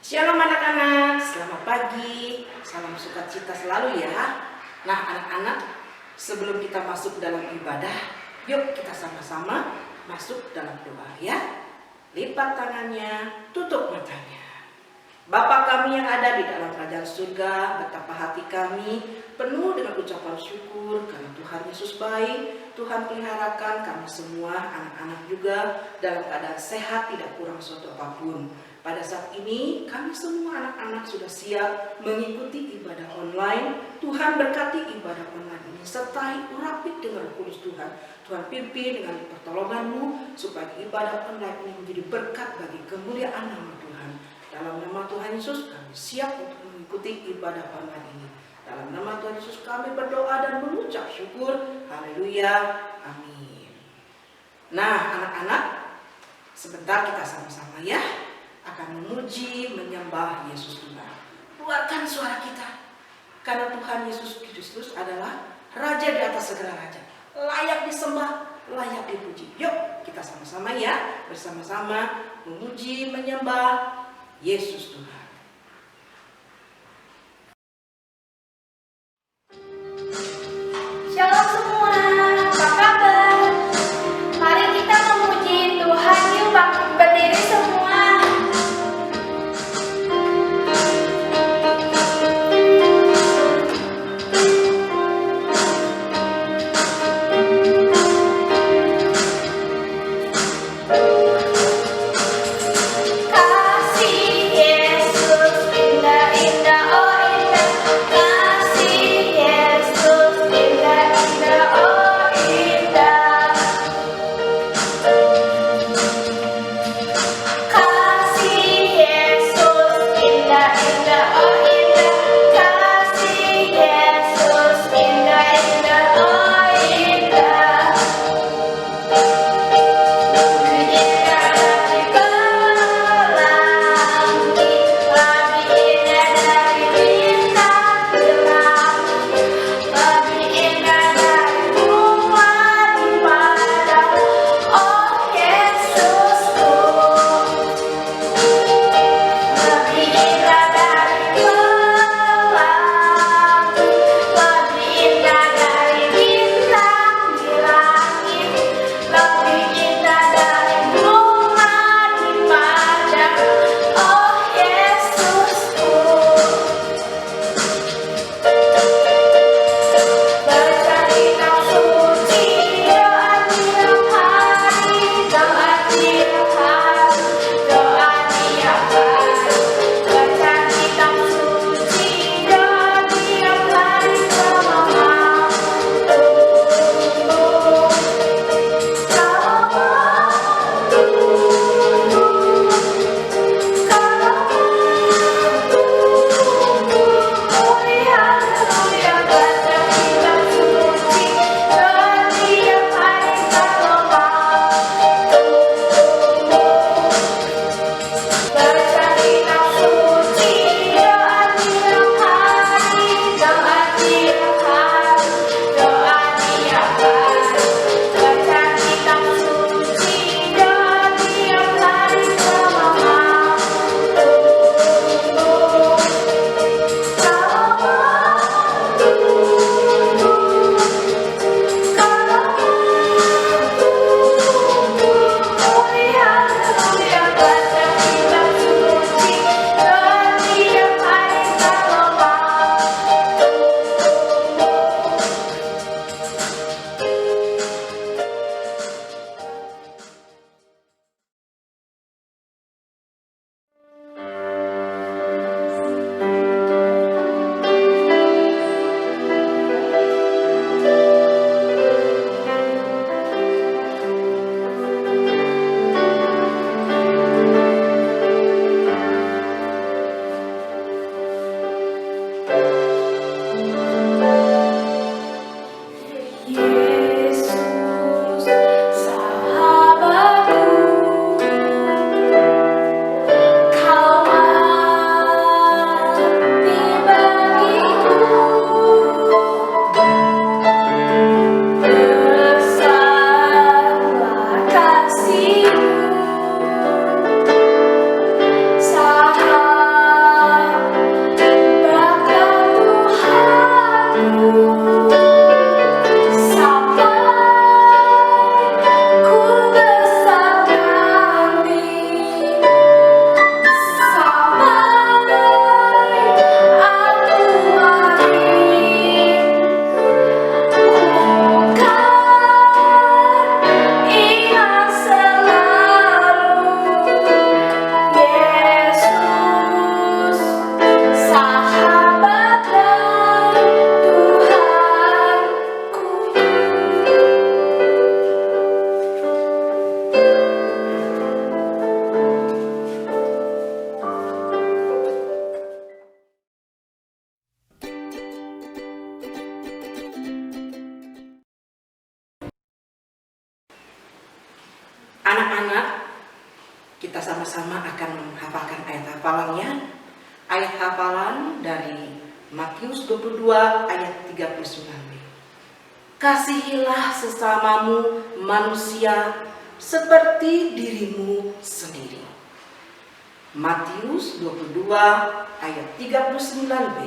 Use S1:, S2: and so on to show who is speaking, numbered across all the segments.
S1: Shalom anak-anak, selamat pagi, salam sukacita selalu ya. Nah anak-anak, sebelum kita masuk dalam ibadah, yuk kita sama-sama masuk dalam doa ya. Lipat tangannya, tutup matanya. Bapa kami yang ada di dalam kerajaan surga, betapa hati kami penuh dengan ucapan syukur karena Tuhan Yesus baik. Tuhan peliharakan kami semua, anak-anak juga dalam keadaan sehat, tidak kurang suatu apapun. Pada saat ini kami semua anak-anak sudah siap mengikuti ibadah online. Tuhan berkati ibadah online ini, sertai urapi dengan Roh Kudus Tuhan. Tuhan pimpin dengan pertolongan-Mu supaya ibadah online ini menjadi berkat bagi kemuliaan nama Tuhan. Dalam nama Tuhan Yesus kami siap untuk mengikuti ibadah online ini. Dalam nama Tuhan Yesus kami berdoa dan mengucap syukur. Haleluya. Amin. Nah anak-anak, sebentar kita sama-sama ya akan memuji, menyembah Yesus Tuhan. Keluarkan suara kita, karena Tuhan Yesus Kristus adalah Raja di atas segala raja, layak disembah, layak dipuji. Yuk kita sama-sama ya, bersama-sama memuji, menyembah Yesus Tuhan.
S2: Shalom semua, apa kabar? Mari kita memuji Tuhan yuk, berdiri semua. Kasih Yesus
S1: sama-sama akan menghafalkan ayat hafalannya. Ayat hafalan dari Matius 22 ayat 39b. Kasihilah sesamamu manusia seperti dirimu sendiri. Matius 22 ayat 39b.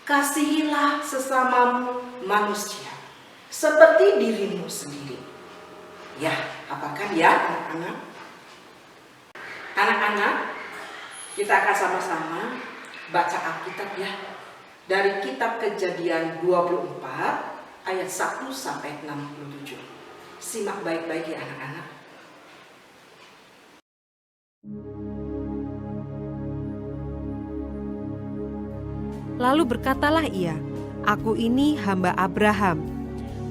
S1: Kasihilah sesamamu manusia seperti dirimu sendiri. Ya, apakah ya anak-anak? Anak-anak, kita akan sama-sama baca Alkitab ya. Dari kitab Kejadian 24 ayat 1 sampai 67. Simak baik-baik ya anak-anak.
S3: Lalu berkatalah ia, "Aku ini hamba Abraham.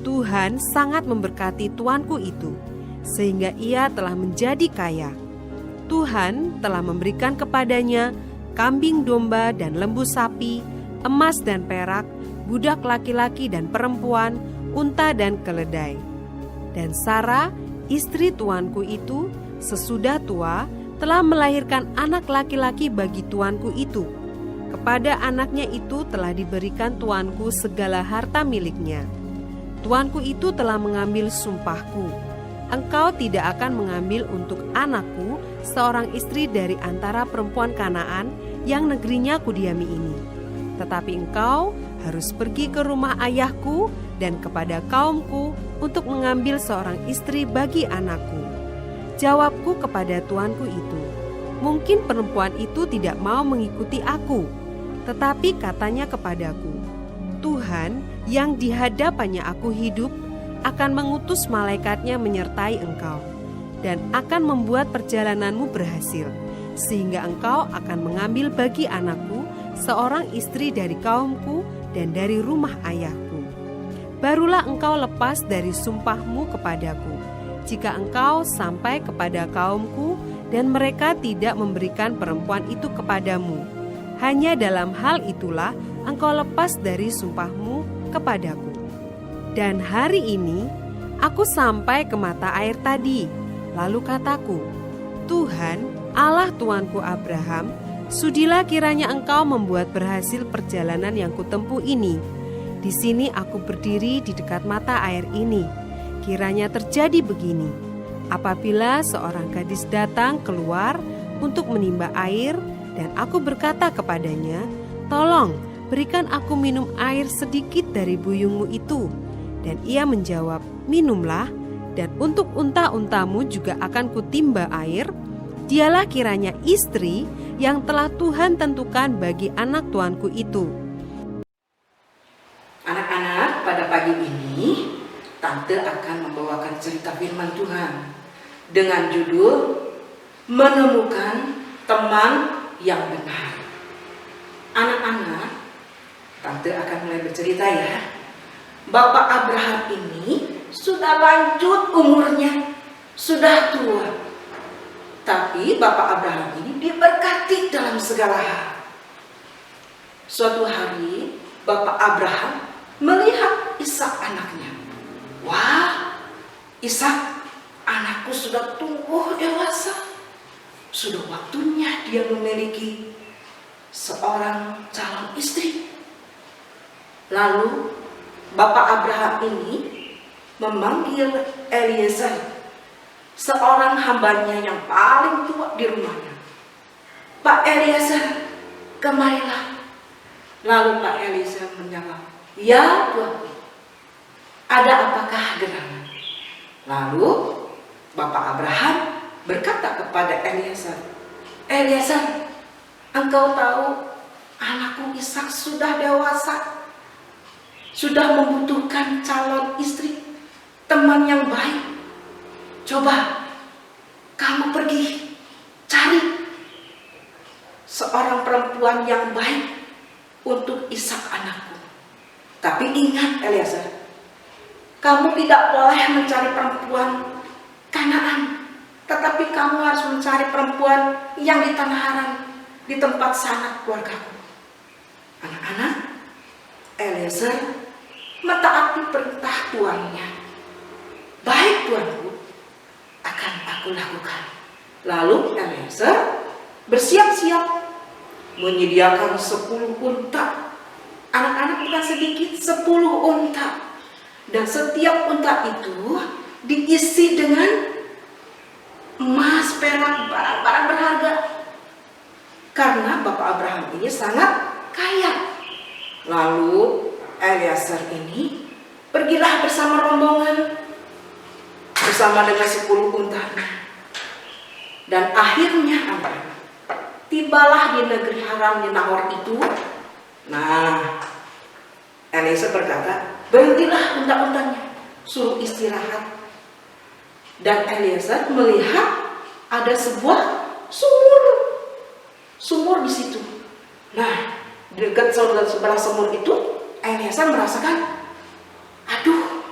S3: Tuhan sangat memberkati tuanku itu, sehingga ia telah menjadi kaya. Tuhan telah memberikan kepadanya kambing domba dan lembu sapi, emas dan perak, budak laki-laki dan perempuan, unta dan keledai. Dan Sarah, istri tuanku itu, sesudah tua, telah melahirkan anak laki-laki bagi tuanku itu. Kepada anaknya itu telah diberikan tuanku segala harta miliknya. Tuanku itu telah mengambil sumpahku. Engkau tidak akan mengambil untuk anakku seorang istri dari antara perempuan Kanaan yang negerinya kudiami ini. Tetapi engkau harus pergi ke rumah ayahku dan kepada kaumku untuk mengambil seorang istri bagi anakku." Jawabku kepada tuanku itu, "Mungkin perempuan itu tidak mau mengikuti aku." Tetapi katanya kepadaku, "Tuhan yang di hadapannya aku hidup akan mengutus malaikatnya menyertai engkau dan akan membuat perjalananmu berhasil, sehingga engkau akan mengambil bagi anakku seorang istri dari kaumku dan dari rumah ayahku. Barulah engkau lepas dari sumpahmu kepadaku, jika engkau sampai kepada kaumku dan mereka tidak memberikan perempuan itu kepadamu. Hanya dalam hal itulah engkau lepas dari sumpahmu kepadaku. Dan hari ini aku sampai ke mata air tadi. Lalu kataku, Tuhan, Allah tuanku Abraham, sudilah kiranya engkau membuat berhasil perjalanan yang kutempuh ini. Di sini aku berdiri di dekat mata air ini. Kiranya terjadi begini, apabila seorang gadis datang keluar untuk menimba air, dan aku berkata kepadanya, "Tolong, berikan aku minum air sedikit dari buyungmu itu." Dan ia menjawab, "Minumlah, dan untuk unta-untamu juga akan kutimba air." Dialah kiranya istri yang telah Tuhan tentukan bagi anak tuanku itu.
S1: Anak-anak, pada pagi ini Tante akan membawakan cerita firman Tuhan dengan judul Menemukan Teman yang Benar. Anak-anak, Tante akan mulai bercerita ya. Bapak Abraham ini sudah lanjut umurnya, sudah tua. Tapi Bapak Abraham ini diberkati dalam segala hal. Suatu hari Bapak Abraham melihat Ishak anaknya. Wah, Ishak, anakku sudah tumbuh dewasa. Sudah waktunya dia memiliki seorang calon istri. Lalu Bapak Abraham ini memanggil Eliezer, seorang hambanya yang paling tua di rumahnya. "Pak Eliezer, kemarilah." Lalu Pak Eliezer menjawab, "Ya Tuanku, ada apakah gerangan?" Lalu Bapak Abraham berkata kepada Eliezer, "Eliezer, engkau tahu anakku Ishak sudah dewasa, sudah membutuhkan calon istri, teman yang baik. Coba kamu pergi cari seorang perempuan yang baik untuk Ishak anakku. Tapi ingat Eliezer, kamu tidak boleh mencari perempuan Kanaan, tetapi kamu harus mencari perempuan yang di tanah Haran, di tempat sanak keluargaku." Anak-anak, Eliezer mentaati perintah tuannya. "Baik Tuanku, akan aku lakukan." Lalu Eliezer bersiap-siap menyediakan 10 unta. Anak-anak bukan sedikit, 10 unta. Dan setiap unta itu diisi dengan emas, perak, barang-barang berharga. Karena Bapak Abraham ini sangat kaya. Lalu Eliezer ini pergilah bersama rombongan, bersama dengan 10 untanya. Dan akhirnya anak-anak, tibalah di negeri haram di Nahor itu. Nah, Eliezer berkata, berhentilah unta-untanya, suruh istirahat. Dan Eliezer melihat ada sebuah sumur di situ. Nah, dekat sebelah sumur itu, Eliezer merasakan, aduh,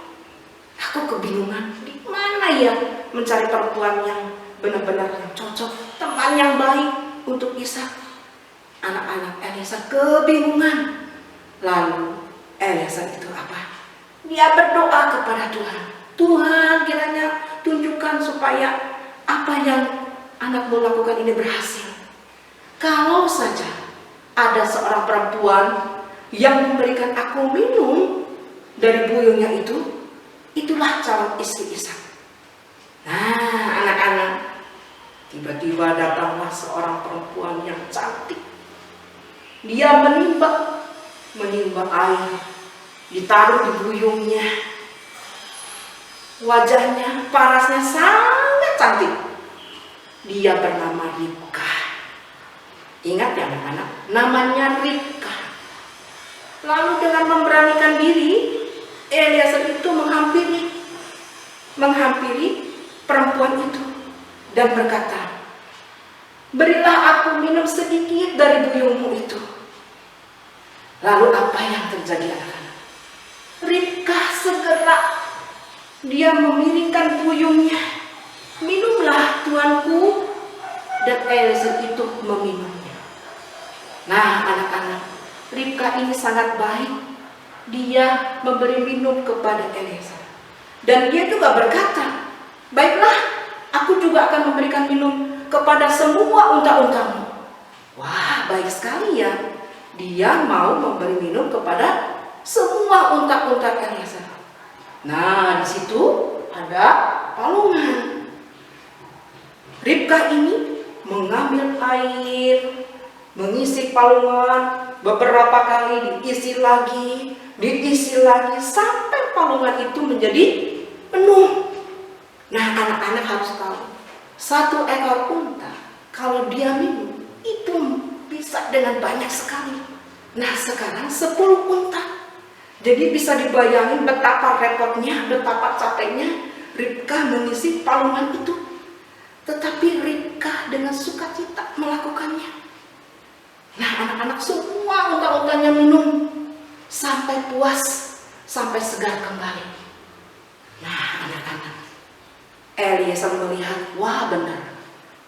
S1: aku kebingungan, di mana ya mencari perempuan yang benar-benar yang cocok, teman yang baik untuk Ishak. Anak-anak Eliezer kebingungan. Lalu Eliezer itu apa? Dia berdoa kepada Tuhan. Tuhan, kiranya tunjukkan supaya apa yang anakmu lakukan ini berhasil. Kalau saja ada seorang perempuan yang memberikan aku minum dari buyungnya itu, itulah calon istri Ishak. Nah, anak-anak, tiba-tiba datanglah seorang perempuan yang cantik. Dia menimba air, ditaruh di buyungnya. Wajahnya, parasnya sangat cantik. Dia bernama Ribka. Ingat ya anak-anak, namanya Ribka. Lalu dengan memberanikan diri, Eliezer itu menghampiri perempuan itu dan berkata, berilah aku minum sedikit dari buyungmu itu. Lalu apa yang terjadi anak-anak? Ribka segera dia memiringkan buyungnya. Minumlah tuanku. Dan Eliezer itu meminumnya. Nah anak-anak, Ribka ini sangat baik. Dia memberi minum kepada Eliezer. Dan dia juga berkata, baiklah, aku juga akan memberikan minum kepada semua unta-untamu. Wah, baik sekali ya. Dia mau memberi minum kepada semua unta-unta Eliezer. Nah, di situ ada palungan. Ribka ini mengambil air, mengisi palungan, beberapa kali diisi lagi, sampai palungan itu menjadi penuh. Nah, anak-anak harus tahu, 1 ekor unta kalau dia minum itu bisa dengan banyak sekali. Nah, sekarang 10 unta. Jadi bisa dibayangin betapa repotnya, betapa capeknya Ribka mengisi palungan itu. Tetapi Ribka dengan sukacita melakukannya. Nah, anak-anak semua unta-untanya minum sampai puas, sampai segar kembali. Nah, anak-anak, Eliezer melihat, wah benar,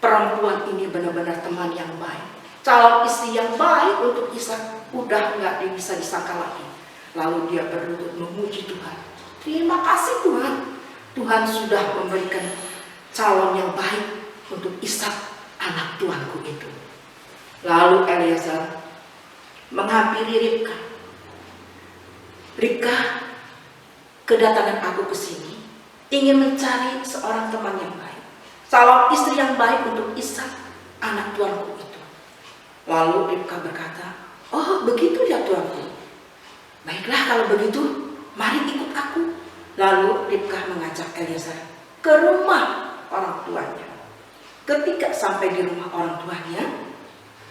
S1: perempuan ini benar-benar teman yang baik, calon istri yang baik untuk Ishak. Udah nggak bisa disangka lagi. Lalu dia berlutut memuji Tuhan. Terima kasih Tuhan, Tuhan sudah memberikan calon yang baik untuk Ishak, anak tuanku itu. Lalu Eliezer menghampiri Ribka. Ribka, kedatangan aku ke sini ingin mencari seorang teman yang baik, calon istri yang baik untuk Ishak, anak tuanku itu. Lalu Ribka berkata, oh begitu ya tuanku. Baiklah kalau begitu, mari ikut aku. Lalu Ribka mengajak Eliezer ke rumah orang tuanya. Ketika sampai di rumah orang tuanya,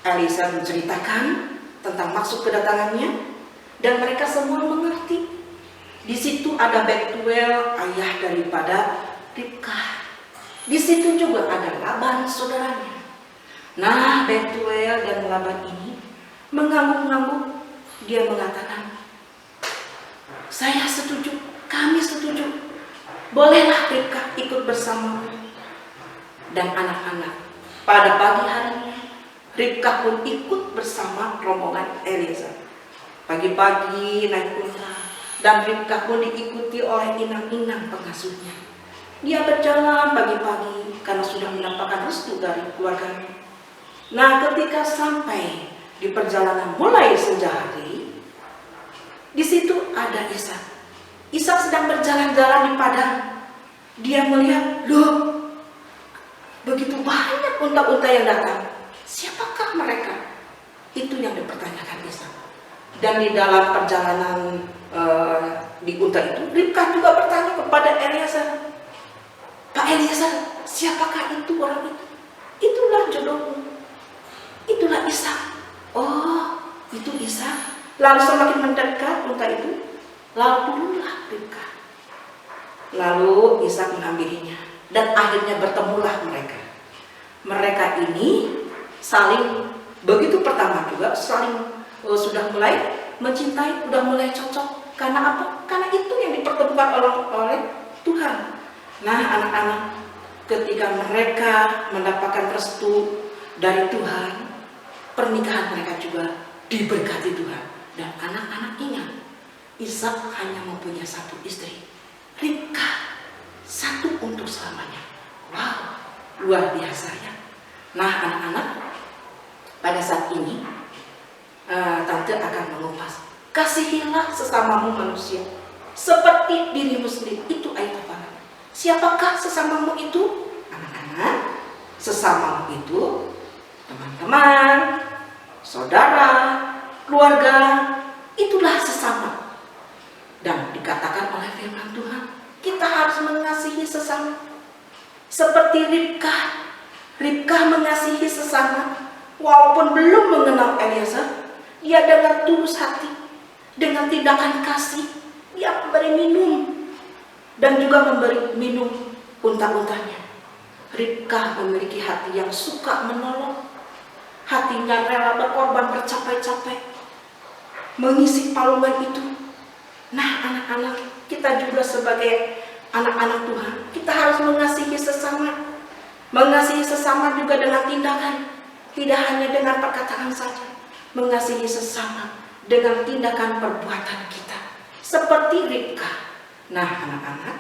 S1: Eliezer menceritakan tentang maksud kedatangannya dan mereka semua mengerti. Di situ ada Betuel, ayah daripada Ribka. Di situ juga ada Laban, saudaranya. Nah, Betuel dan Laban ini mengangguk-angguk. Dia mengatakan, saya setuju, kami setuju. Bolehlah Ribka ikut bersamamu. Dan anak-anak, pada pagi harinya, Ribka pun ikut bersama rombongan Eliezer. Pagi-pagi naik unta, dan Ribka pun diikuti oleh inang-inang pengasuhnya. Dia berjalan pagi-pagi karena sudah mendapatkan restu dari keluarganya. Nah, ketika sampai di perjalanan mulai senja hari, di situ ada Ishak. Ishak sedang berjalan-jalan di padang. Dia melihat, loh, begitu banyak unta-unta yang datang. Siapakah mereka? Itu yang dipertanyakan Ishak. Dan di dalam perjalanan di unta itu, Ribka juga bertanya kepada Eliezer, Pak Eliezer, siapakah itu orang itu? Itulah jodohmu. Itulah Ishak. Oh, itu Ishak. Lalu semakin mendekat unta itu, lalu turunlah Ribka. Lalu Ishak mengambilinya dan akhirnya bertemulah mereka. Mereka ini saling, begitu pertama juga saling sudah mulai mencintai, sudah mulai cocok. Karena apa? Karena itu yang dipertemukan oleh Tuhan. Nah, anak-anak, ketika mereka mendapatkan restu dari Tuhan, pernikahan mereka juga diberkati Tuhan. Dan anak-anak ingat, Ishak hanya mempunyai satu istri, Ribka, satu untuk selamanya. Wow, luar biasa ya. Nah, anak-anak, pada saat ini Tante akan mengupas, kasihilah sesamamu manusia seperti dirimu sendiri. Itu ayat apa? Siapakah sesamamu itu? Anak-anak, sesamamu itu teman-teman, saudara, keluarga, itulah sesama. Dan dikatakan oleh firman Tuhan, kita harus mengasihi sesama. Seperti Ribka mengasihi sesama, walaupun belum mengenal Eliezer, dia dengan tulus hati, dengan tindakan kasih, dia memberi minum dan juga memberi minum unta-untanya. Ribka memiliki hati yang suka menolong, hatinya rela berkorban bercapai-capai, mengisi palungan itu. Nah, anak-anak, kita juga sebagai anak-anak Tuhan, kita harus mengasihi sesama. Mengasihi sesama juga dengan tindakan, tidak hanya dengan perkataan saja. Mengasihi sesama dengan tindakan perbuatan kita, seperti Ribka. Nah, anak-anak,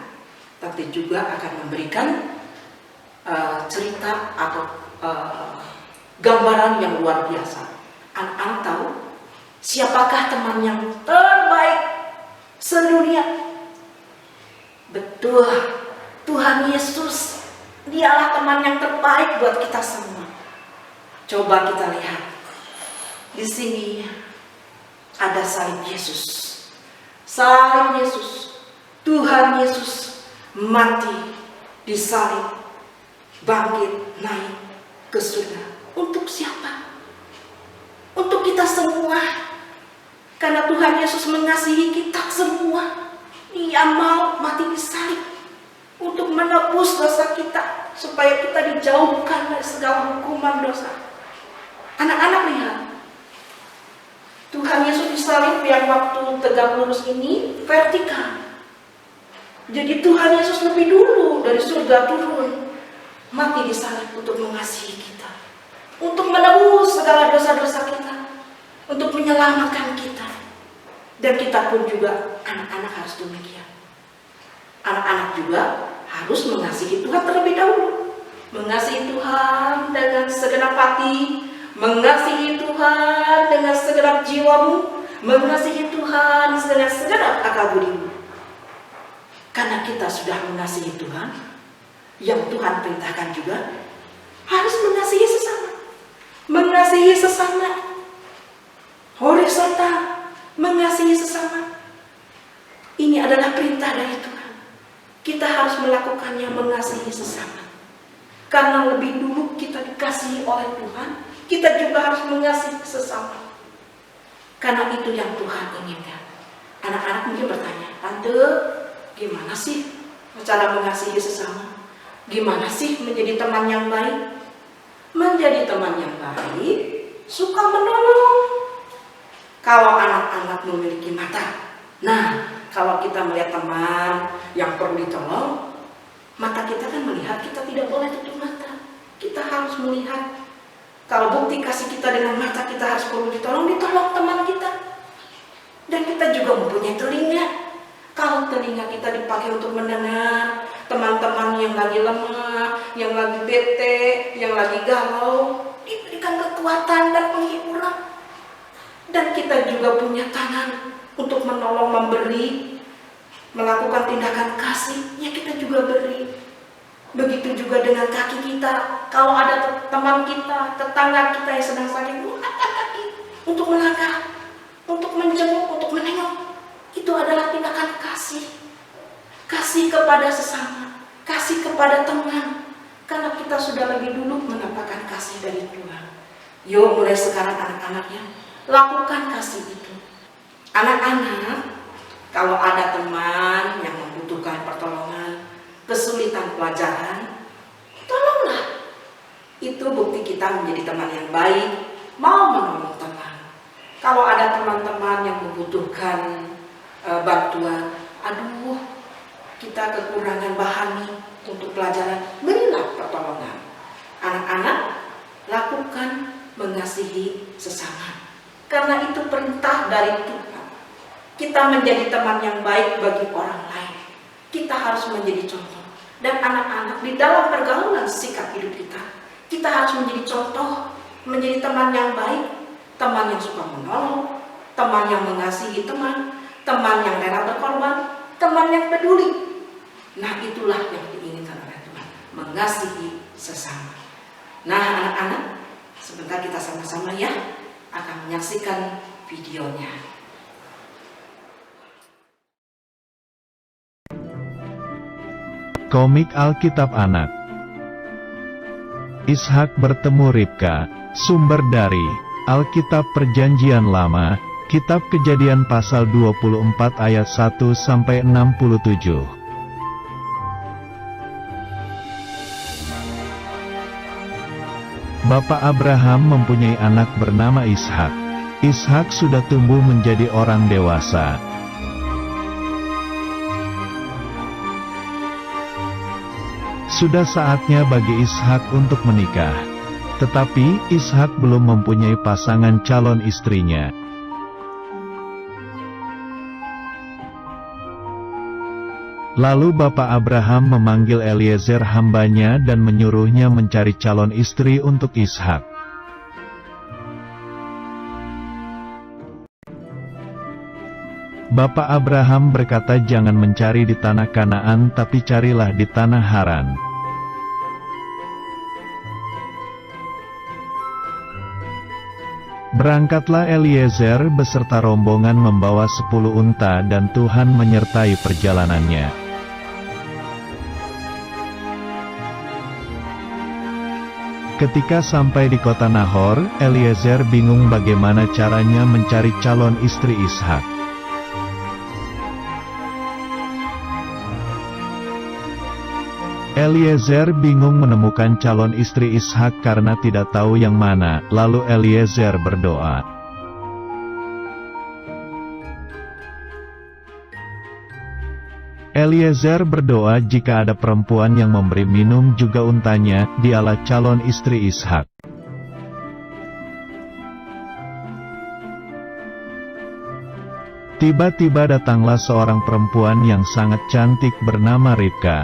S1: Tante juga akan memberikan cerita atau gambaran yang luar biasa. Anak-anak tahu siapakah teman yang terbaik sedunia? Betul, Tuhan Yesus. Dialah teman yang terbaik buat kita semua. Coba kita lihat. Di sini ada salib Yesus. Salib Yesus. Tuhan Yesus mati, disalib, bangkit, naik ke surga. Untuk siapa? Untuk kita semua. Karena Tuhan Yesus mengasihi kita semua. Dia mau mati disalib untuk menebus dosa kita, supaya kita dijauhkan dari segala hukuman dosa. Anak-anak lihat, Tuhan Yesus disalib yang waktu tegak lurus ini vertikal. Jadi Tuhan Yesus lebih dulu dari surga turun, mati disalib untuk mengasihi kita, untuk menebus segala dosa-dosa kita, untuk menyelamatkan kita. Dan kita pun juga, anak-anak harus demikian. Anak-anak juga harus mengasihi Tuhan terlebih dahulu. Mengasihi Tuhan dengan segenap hati, mengasihi Tuhan dengan segenap jiwamu, mengasihi Tuhan dengan segenap akal budimu. Karena kita sudah mengasihi Tuhan, yang Tuhan perintahkan juga harus mengasihi sesama. Mengasihi sesama, horizontal, mengasihi sesama. Ini adalah perintah dari Tuhan. Kita harus melakukannya, mengasihi sesama. Karena lebih dulu kita dikasihi oleh Tuhan, kita juga harus mengasihi sesama. Karena itu yang Tuhan inginkan. Anak-anak mungkin bertanya, Tante, gimana sih cara mengasihi sesama? Gimana sih menjadi teman yang baik? Menjadi teman yang baik, suka menolong. Kalau anak-anak memiliki mata, nah, kalau kita melihat teman yang perlu ditolong, mata kita kan melihat, kita tidak boleh tutup mata. Kita harus melihat. Kalau bukti kasih kita dengan mata, kita harus perlu ditolong teman kita. Dan kita juga mempunyai telinga. Kalau telinga kita dipakai untuk mendengar, teman-teman yang lagi lemah, yang lagi bete, yang lagi galau, diberikan kekuatan dan penghiburan. Dan kita juga punya tangan untuk menolong, memberi, melakukan tindakan kasih, ya kita juga beri. Begitu juga dengan kaki kita. Kalau ada teman kita, tetangga kita yang sedang sakit, angkat kaki untuk melangkah, untuk menjenguk, untuk menengok. Itu adalah tindakan kasih. Kasih kepada sesama, kasih kepada teman. Karena kita sudah lebih dulu mendapatkan kasih dari Tuhan. Yuk mulai sekarang anak-anaknya, lakukan kasih itu. Anak-anak, kalau ada teman yang membutuhkan pertolongan, kesulitan pelajaran, tolonglah. Itu bukti kita menjadi teman yang baik, mau menolong teman. Kalau ada teman-teman yang membutuhkan bantuan, aduh, kita kekurangan bahan nih untuk pelajaran, berilah pertolongan. Anak-anak, lakukan mengasihi sesama. Karena itu perintah dari Tuhan. Kita menjadi teman yang baik bagi orang lain. Kita harus menjadi contoh. Dan anak-anak di dalam pergaulan sikap hidup kita, kita harus menjadi contoh, menjadi teman yang baik, teman yang suka menolong, teman yang mengasihi teman, teman yang rela berkorban, teman yang peduli. Nah, itulah yang diinginkan oleh Tuhan, mengasihi sesama. Nah, anak-anak, sebentar kita sama-sama ya akan menyaksikan videonya.
S4: Komik Alkitab Anak. Ishak bertemu Ribka. Sumber dari Alkitab Perjanjian Lama, Kitab Kejadian pasal 24 ayat 1-67. Bapak Abraham mempunyai anak bernama Ishak. Ishak sudah tumbuh menjadi orang dewasa. Sudah saatnya bagi Ishak untuk menikah. Tetapi, Ishak belum mempunyai pasangan calon istrinya. Lalu Bapak Abraham memanggil Eliezer hambanya dan menyuruhnya mencari calon istri untuk Ishak. Bapak Abraham berkata, jangan mencari di tanah Kanaan, tapi carilah di tanah Haran. Berangkatlah Eliezer beserta rombongan membawa 10 unta dan Tuhan menyertai perjalanannya. Ketika sampai di kota Nahor, Eliezer bingung bagaimana caranya mencari calon istri Ishak. Eliezer bingung menemukan calon istri Ishak karena tidak tahu yang mana, lalu Eliezer berdoa. Eliezer berdoa jika ada perempuan yang memberi minum juga untanya, dialah calon istri Ishak. Tiba-tiba datanglah seorang perempuan yang sangat cantik bernama Ribka.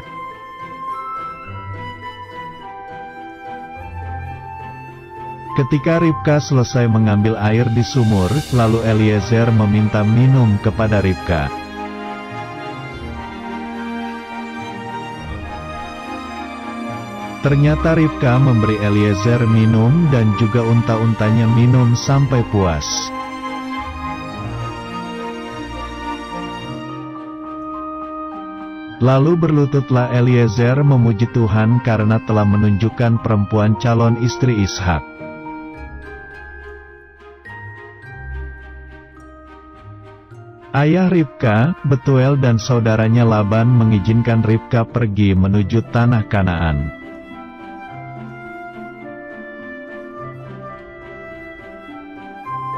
S4: Ketika Ribka selesai mengambil air di sumur, lalu Eliezer meminta minum kepada Ribka. Ternyata Ribka memberi Eliezer minum dan juga unta-untanya minum sampai puas. Lalu berlututlah Eliezer memuji Tuhan karena telah menunjukkan perempuan calon istri Ishak. Ayah Ribka, Betuel dan saudaranya Laban mengizinkan Ribka pergi menuju tanah Kanaan.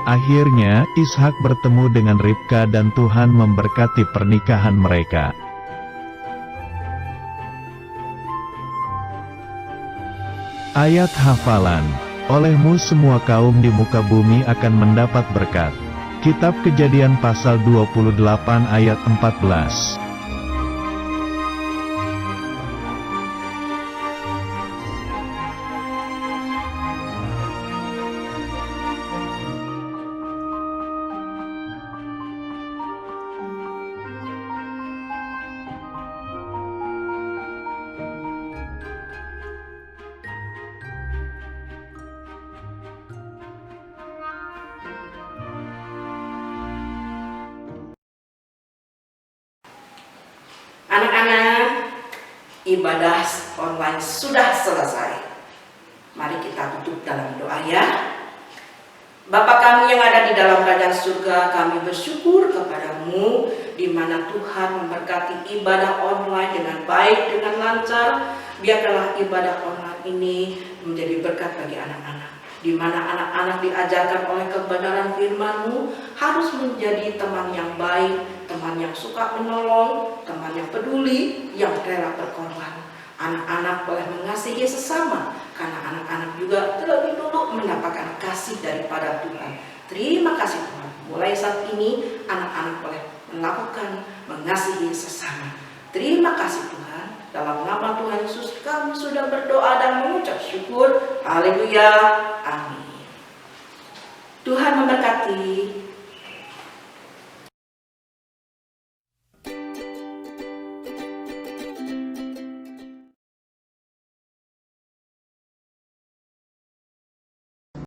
S4: Akhirnya, Ishak bertemu dengan Ribka dan Tuhan memberkati pernikahan mereka. Ayat hafalan. Olehmu semua kaum di muka bumi akan mendapat berkat. Kitab Kejadian pasal 28 ayat 14.
S1: Anak-anak, ibadah online sudah selesai. Mari kita tutup dalam doa ya. Bapa kami yang ada di dalam kerajaan surga, kami bersyukur kepadamu di mana Tuhan memberkati ibadah online dengan baik, dengan lancar. Biarkanlah ibadah online ini menjadi berkat bagi anak-anak, di mana anak-anak diajarkan oleh kebenaran firman-Mu harus menjadi teman yang baik, teman yang suka menolong, teman yang peduli, yang rela berkorban. Anak-anak boleh mengasihi sesama, karena anak-anak juga terlebih dulu mendapatkan kasih daripada Tuhan. Terima kasih Tuhan. Mulai saat ini anak-anak boleh melakukan mengasihi sesama. Terima kasih Tuhan. Dalam nama Tuhan Yesus kami sudah berdoa dan mengucap syukur. Haleluya. Amin. Tuhan memberkati.